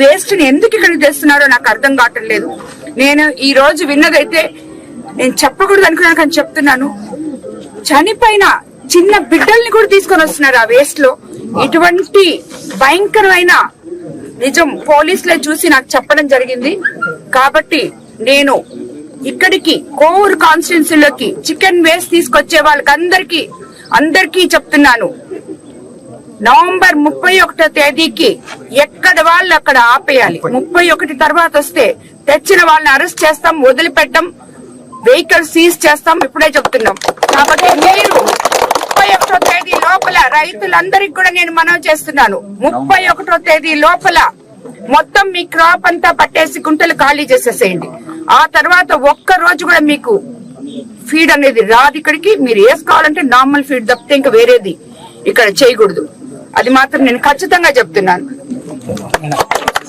Waste ని ఎందుకు ఇక్కడికి తెస్తున్నారో నాకు అర్థం కావటం లేదు. నేను ఈ రోజు విన్నదైతే నేను చెప్పకూడదు అనుకున్నాను కానీ చెప్తున్నాను. చనిపోయిన చిన్న బిడ్డల్ని కూడా తీసుకొని వస్తున్నారు ఆ వేస్ట్ లో. ఇటువంటి భయంకరమైన నిజం పోలీసులే చూసి నాకు చెప్పడం జరిగింది. కాబట్టి నేను ఇక్కడికి కోవూరు కాన్స్టిట్యున్సీలోకి చికెన్ వేస్ట్ తీసుకొచ్చే వాళ్ళకి అందరికీ చెప్తున్నాను, నవంబర్ 31వ తేదీకి ఎక్కడ వాళ్ళు అక్కడ ఆపేయాలి. 31 తర్వాత వస్తే తెచ్చిన వాళ్ళని అరెస్ట్ చేస్తాం, వదిలిపెట్టం, వెహికల్ సీజ్ చేస్తాం, ఇప్పుడే చెప్తున్నాం. కాబట్టి మీరు 31వ తేదీ లోపల రైతులందరికీ కూడా నేను మనవి చేస్తున్నాను, 31వ తేదీ లోపల మొత్తం మీ క్రాప్ అంతా పట్టేసి గుంటలు ఖాళీ చేసేసేయండి. ఆ తర్వాత ఒక్క రోజు కూడా మీకు ఫీడ్ అనేది రాదు ఇక్కడికి. మీరు వేసుకోవాలంటే నార్మల్ ఫీడ్ తప్పితే ఇంకా వేరేది ఇక్కడ చేయకూడదు. అది మాత్రం నేను ఖచ్చితంగా చెప్తున్నాను.